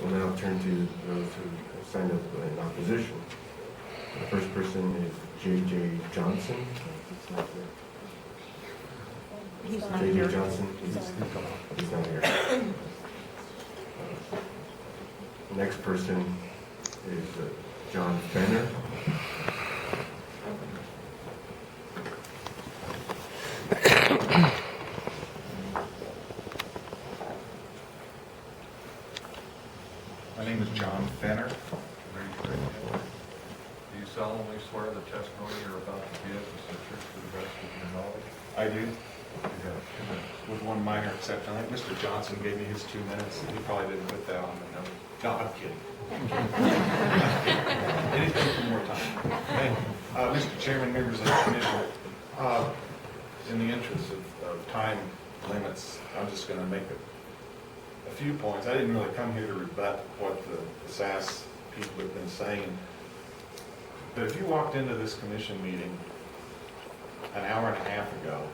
We'll now turn to those who have signed up in opposition. The first person is J.J. Johnson. He's not J.J. here. Johnson, he's not here. The next person is John Fenner. My name is John Fenner. Do you solemnly swear the testimony you're about to give is the truth to the best of your knowledge? I do, You have 2 minutes. with one minor exception. I think Mr. Johnson gave me his 2 minutes. He probably didn't put that on the note. No, I'm kidding. Anything for more time. Hey, Mr. Chairman, members of the commission, in the interest of time limits, I'm just going to make a few points. I didn't really come here to rebut what the SASS people have been saying. But if you walked into this commission meeting an hour and a half ago,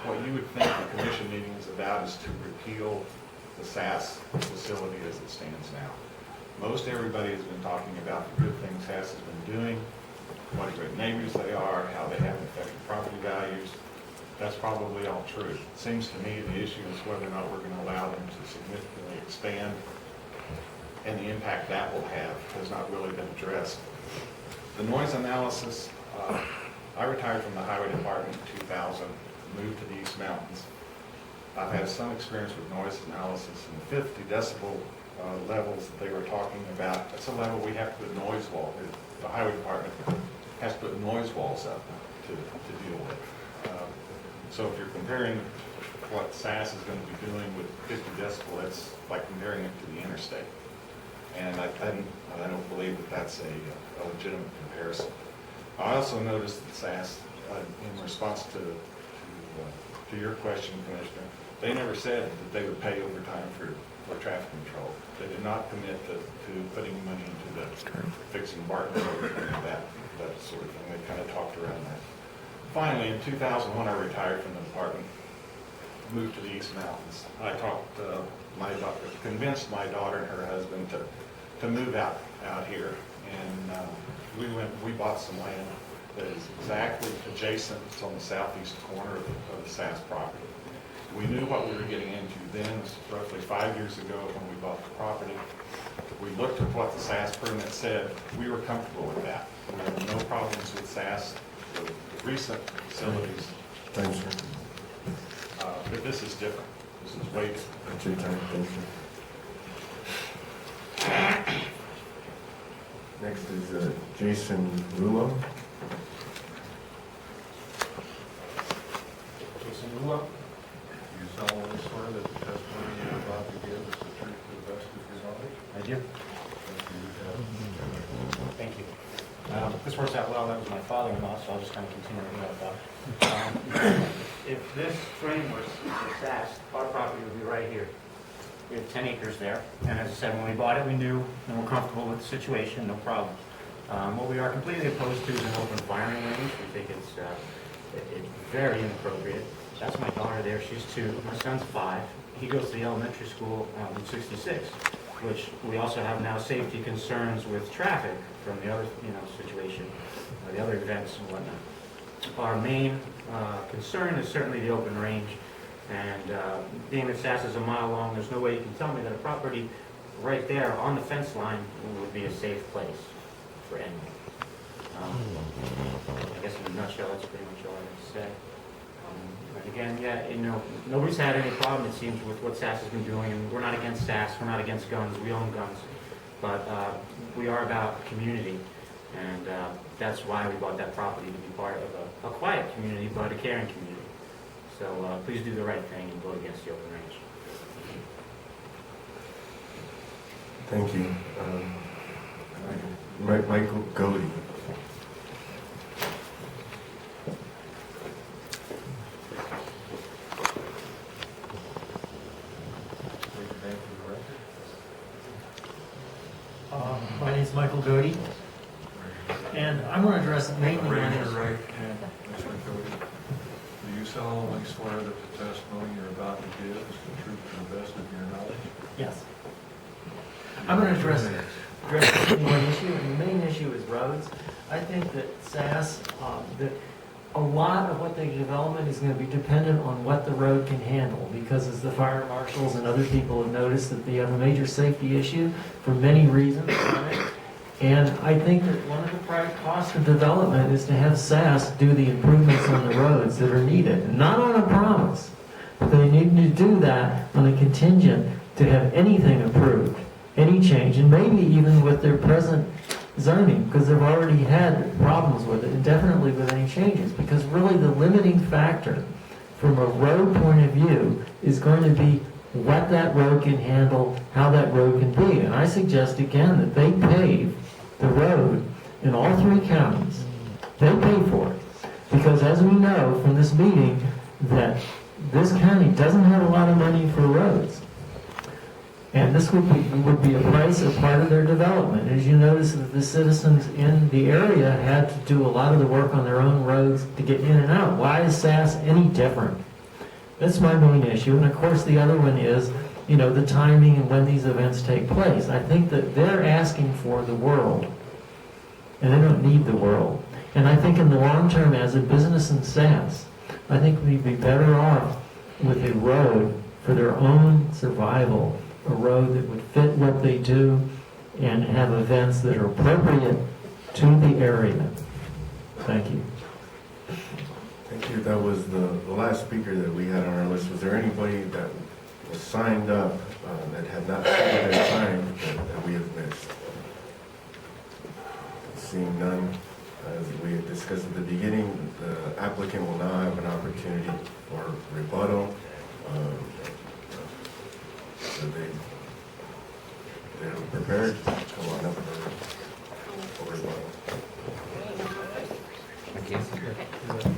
what you would think the commission meeting is about is to repeal the SASS facility as it stands now. Most everybody has been talking about the good things SASS has been doing, what great neighbors they are, how they haven't affected property values. That's probably all true. It seems to me the issue is whether or not we're going to allow them to significantly expand, and the impact that will have has not really been addressed. The noise analysis, I retired from the highway department in 2000, moved to the East Mountains. I've had some experience with noise analysis, and the 50 decibel levels that they were talking about, that's a level we have to put noise wall, the highway department has to put noise walls up to deal with. So if you're comparing what SASS is going to be doing with 50 decibel, that's like comparing it to the interstate. And I don't believe that that's a legitimate comparison. I also noticed that SASS, in response to your question, Commissioner, they never said that they would pay overtime for traffic control. They did not commit to putting money into the fixing Barton Road and that sort of thing. They kind of talked around that. Finally, in 2001, I retired from the department, moved to the East Mountains. I convinced my daughter and her husband to move out here, and we bought some land that is exactly adjacent. It's on the southeast corner of the SASS property. We knew what we were getting into then. This was roughly 5 years ago when we bought the property. We looked at what the SASS permit said. We were comfortable with that. We had no problems with SASS, the recent facilities. Thanks, sir. But this is different. This is way different. That's your time. Thank you. Next is Jason Rulo. Jason Rulo? Do you solemnly swear that the testimony you're about to give is the truth to the best of your knowledge? I do. Thank you. Thank you. This works out well. That was my father-in-law, so I'll just kind of continue with that. If this frame was SASS, our property would be right here. We have 10 acres there, and as I said, when we bought it, we knew and we're comfortable with the situation, no problem. What we are completely opposed to is an open firing range. We think it's very inappropriate. That's my daughter there. She's 2. My son's 5. He goes to the elementary school on Route 66, which we also have now safety concerns with traffic from the other, situation, the other events and whatnot. Our main concern is certainly the open range, and being that SASS is a mile long, there's no way you can tell me that a property right there on the fence line would be a safe place for anyone. I guess in a nutshell, that's pretty much all I have to say. But again, nobody's had any problem, it seems, with what SASS has been doing, and we're not against SASS, we're not against guns, we own guns, but we are about community, and that's why we bought that property, to be part of a quiet community, but a caring community. So please do the right thing and vote against the open range. Thank you. Michael Godey. My name is Michael Godey, and I'm going to address mainly Raise your right hand, Mr. Cody. Do you solemnly swear that the testimony you're about to give is the truth to the best of your knowledge? Yes. I'm going to address only one issue, and the main issue is roads. I think that SASS, that a lot of what they development is going to be dependent on what the road can handle, because as the fire marshals and other people have noticed, that they have a major safety issue for many reasons. Right? And I think that one of the costs of development is to have SASS do the improvements on the roads that are needed, not on a promise. But they need to do that on a contingent to have anything approved, any change, and maybe even with their present zoning, because they've already had problems with it, and definitely with any changes, because really the limiting factor from a road point of view is going to be what that road can handle, how that road can be. And I suggest again that they pave the road in all three counties. They pay for it, because as we know from this meeting, that this county doesn't have a lot of money for roads. And this would be a price of part of their development. As you notice, that the citizens in the area had to do a lot of the work on their own roads to get in and out. Why is SASS any different? That's my main issue. And of course, the other one is, the timing and when these events take place. I think that they're asking for the world, and they don't need the world. And I think in the long term, as a business in SASS, I think we'd be better off with a road for their own survival, a road that would fit what they do and have events that are appropriate to the area. Thank you. Thank you. That was the last speaker that we had on our list. Was there anybody that was signed up that had not taken their time that we have missed? Seeing none, as we had discussed at the beginning, the applicant will now have an opportunity for rebuttal. So they're prepared. Come on up for rebuttal. Thank you.